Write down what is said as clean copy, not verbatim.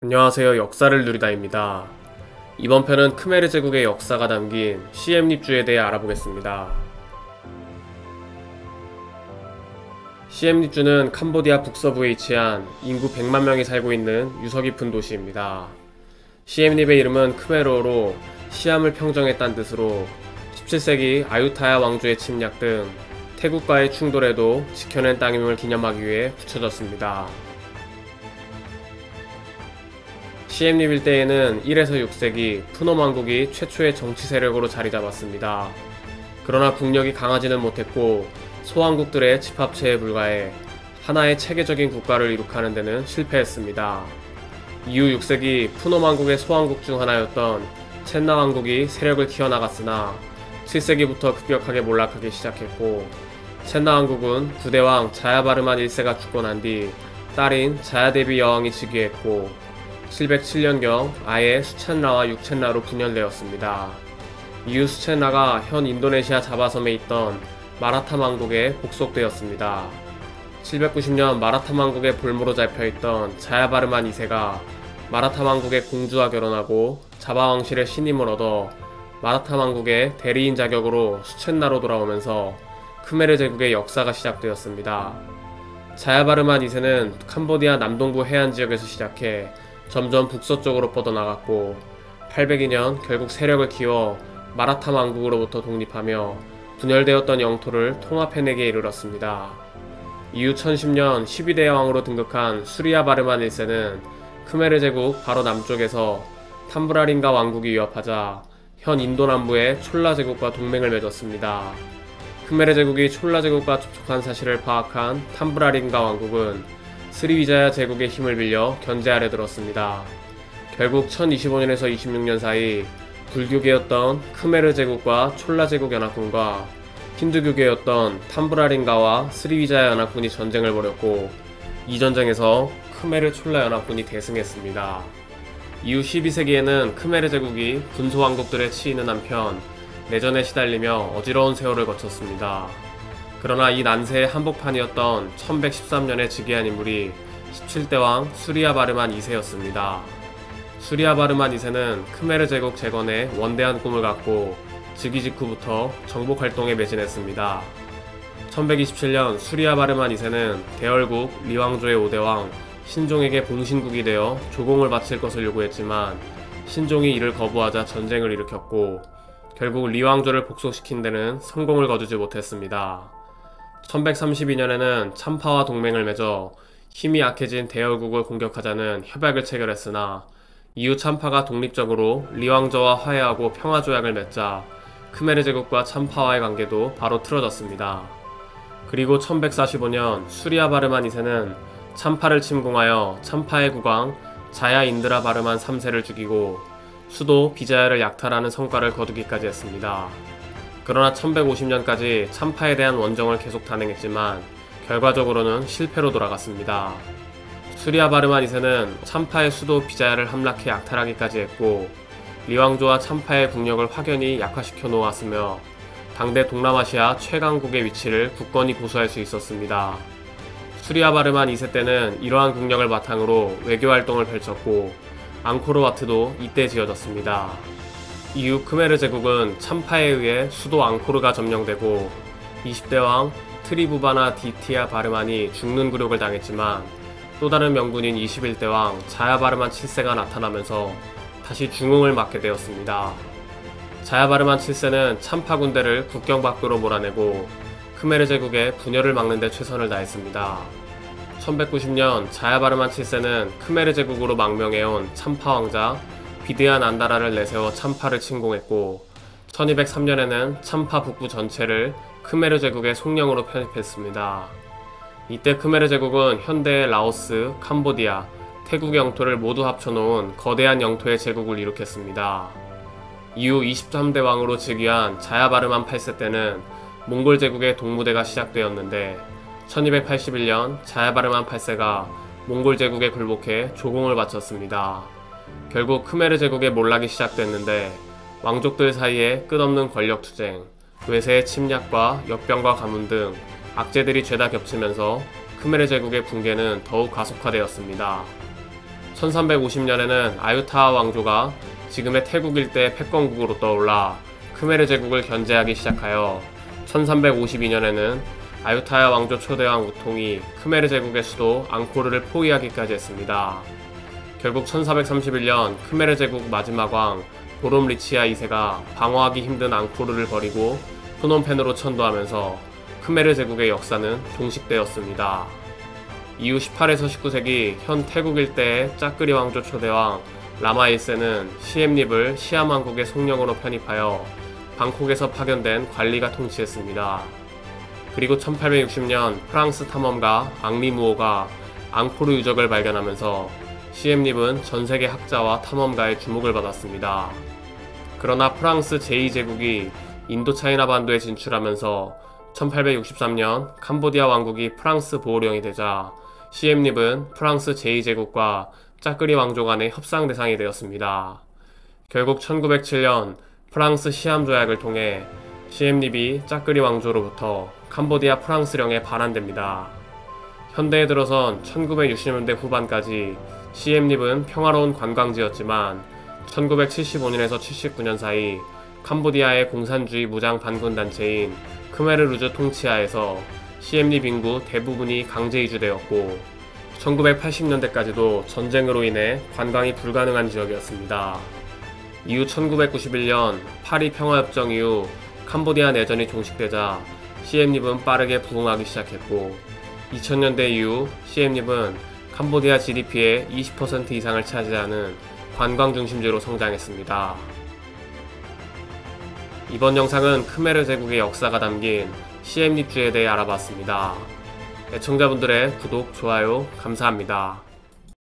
안녕하세요. 역사를 누리다입니다. 이번 편은 크메르 제국의 역사가 담긴 시엠립주에 대해 알아보겠습니다. 시엠립주는 캄보디아 북서부에 위치한 인구 100만 명이 살고 있는 유서 깊은 도시입니다. 시엠립의 이름은 크메르어로 시암을 평정했다는 뜻으로 17세기 아유타야 왕조의 침략 등 태국과의 충돌에도 지켜낸 땅임을 기념하기 위해 붙여졌습니다. 시엠립 일대에는 1에서 6세기 푸놈 왕국이 최초의 정치 세력으로 자리 잡았습니다. 그러나 국력이 강하지는 못했고 소왕국들의 집합체에 불과해 하나의 체계적인 국가를 이룩하는 데는 실패했습니다. 이후 6세기 푸놈 왕국의 소왕국 중 하나였던 첸나 왕국이 세력을 키워나갔으나 7세기부터 급격하게 몰락하기 시작했고 첸나 왕국은 부대왕 자야바르만 1세가 죽고 난 뒤 딸인 자야데비 여왕이 즉위했고 707년경 아예 수첸라와 육첸라로 분열되었습니다. 이후 수첸라가 현 인도네시아 자바섬에 있던 마라타 왕국에 복속되었습니다. 790년 마라타 왕국의 볼모로 잡혀있던 자야바르만 2세가 마라타 왕국의 공주와 결혼하고 자바 왕실의 신임을 얻어 마라타 왕국의 대리인 자격으로 수첸라로 돌아오면서 크메르 제국의 역사가 시작되었습니다. 자야바르만 2세는 캄보디아 남동부 해안 지역에서 시작해 점점 북서쪽으로 뻗어나갔고 802년 결국 세력을 키워 마라타 왕국으로부터 독립하며 분열되었던 영토를 통합해내기에 이르렀습니다. 이후 1010년 12대 왕으로 등극한 수리아바르만 1세는 크메르 제국 바로 남쪽에서 탐브라린가 왕국이 위협하자 현 인도 남부의 촐라 제국과 동맹을 맺었습니다. 크메르 제국이 촐라 제국과 접촉한 사실을 파악한 탐브라린가 왕국은 스리위자야 제국의 힘을 빌려 견제하려 들었습니다. 결국 1025년에서 26년 사이 불교계였던 크메르 제국과 촐라 제국 연합군과 힌두교계였던 탐브라린가와 스리위자야 연합군이 전쟁을 벌였고 이 전쟁에서 크메르 촐라 연합군이 대승했습니다. 이후 12세기에는 크메르 제국이 군소왕국들에 치이는 한편 내전에 시달리며 어지러운 세월을 거쳤습니다. 그러나 이 난세의 한복판이었던 1113년에 즉위한 인물이 17대 왕 수리아바르만 2세였습니다. 수리아바르만 2세는 크메르 제국 재건에 원대한 꿈을 갖고 즉위 직후부터 정복 활동에 매진했습니다. 1127년 수리아바르만 2세는 대열국 리왕조의 5대왕 신종에게 봉신국이 되어 조공을 바칠 것을 요구했지만 신종이 이를 거부하자 전쟁을 일으켰고 결국 리왕조를 복속시킨 데는 성공을 거두지 못했습니다. 1132년에는 참파와 동맹을 맺어 힘이 약해진 대열국을 공격하자는 협약을 체결했으나 이후 참파가 독립적으로 리왕조와 화해하고 평화조약을 맺자 크메르 제국과 참파와의 관계도 바로 틀어졌습니다. 그리고 1145년 수리아바르만 2세는 참파를 침공하여 참파의 국왕 자야 인드라 바르만 3세를 죽이고 수도 비자야를 약탈하는 성과를 거두기까지 했습니다. 그러나 1150년까지 참파에 대한 원정을 계속 단행했지만 결과적으로는 실패로 돌아갔습니다. 수리아바르만 2세는 참파의 수도 비자야를 함락해 약탈하기까지 했고 리왕조와 참파의 국력을 확연히 약화시켜 놓았으며 당대 동남아시아 최강국의 위치를 굳건히 고수할 수 있었습니다. 수리아바르만 2세 때는 이러한 국력을 바탕으로 외교활동을 펼쳤고 앙코르와트도 이때 지어졌습니다. 이후 크메르 제국은 참파에 의해 수도 앙코르가 점령되고 20대 왕 트리부바나 디티아 바르만이 죽는 굴욕을 당했지만 또 다른 명군인 21대 왕 자야바르만 7세가 나타나면서 다시 중흥을 맡게 되었습니다. 자야바르만 7세는 참파 군대를 국경 밖으로 몰아내고 크메르 제국의 분열을 막는 데 최선을 다했습니다. 1190년 자야바르만 7세는 크메르 제국으로 망명해온 참파 왕자 비드얀 안다라를 내세워 참파를 침공했고 1203년에는 참파 북부 전체를 크메르 제국의 속령으로 편입했습니다. 이때 크메르 제국은 현대의 라오스, 캄보디아, 태국 영토를 모두 합쳐놓은 거대한 영토의 제국을 일으켰습니다. 이후 23대 왕으로 즉위한 자야바르만 8세 때는 몽골 제국의 동무대가 시작되었는데 1281년 자야바르만 8세가 몽골 제국에 굴복해 조공을 바쳤습니다. 결국 크메르 제국의 몰락이 시작됐는데 왕족들 사이에 끝없는 권력투쟁, 외세의 침략과 역병과 가문 등 악재들이 죄다 겹치면서 크메르 제국의 붕괴는 더욱 가속화되었습니다. 1350년에는 아유타하 왕조가 지금의 태국 일대 패권국으로 떠올라 크메르 제국을 견제하기 시작하여 1352년에는 아유타야 왕조 초대왕 우통이 크메르 제국의 수도 앙코르를 포위하기까지 했습니다. 결국 1431년 크메르 제국 마지막 왕 보롬리치아 2세가 방어하기 힘든 앙코르를 버리고 프놈펜으로 천도하면서 크메르 제국의 역사는 종식되었습니다. 이후 18에서 19세기 현 태국 일대의 짜끄리 왕조 초대왕 라마 1세는 시엠립을 시암 왕국의 속령으로 편입하여 방콕에서 파견된 관리가 통치했습니다. 그리고 1860년 프랑스 탐험가 앙리무오가 앙코르 유적을 발견하면서 시엠립은 전세계 학자와 탐험가의 주목을 받았습니다. 그러나 프랑스 제2제국이 인도차이나 반도에 진출하면서 1863년 캄보디아 왕국이 프랑스 보호령이 되자 시엠립은 프랑스 제2제국과 짜끄리 왕조 간의 협상 대상이 되었습니다. 결국 1907년 프랑스 시암 조약을 통해 시엠립이 짜끄리 왕조로부터 캄보디아 프랑스령에 반환됩니다. 현대에 들어선 1960년대 후반까지 시엠립은 평화로운 관광지였지만 1975년에서 79년 사이 캄보디아의 공산주의 무장 반군 단체인 크메르루즈 통치하에서 시엠립 인구 대부분이 강제 이주되었고 1980년대까지도 전쟁으로 인해 관광이 불가능한 지역이었습니다. 이후 1991년 파리 평화협정 이후 캄보디아 내전이 종식되자 시엠립은 빠르게 부흥하기 시작했고 2000년대 이후 시엠립은 캄보디아 GDP의 20% 이상을 차지하는 관광 중심지로 성장했습니다. 이번 영상은 크메르 제국의 역사가 담긴 시엠립주에 대해 알아봤습니다. 애청자분들의 구독, 좋아요 감사합니다.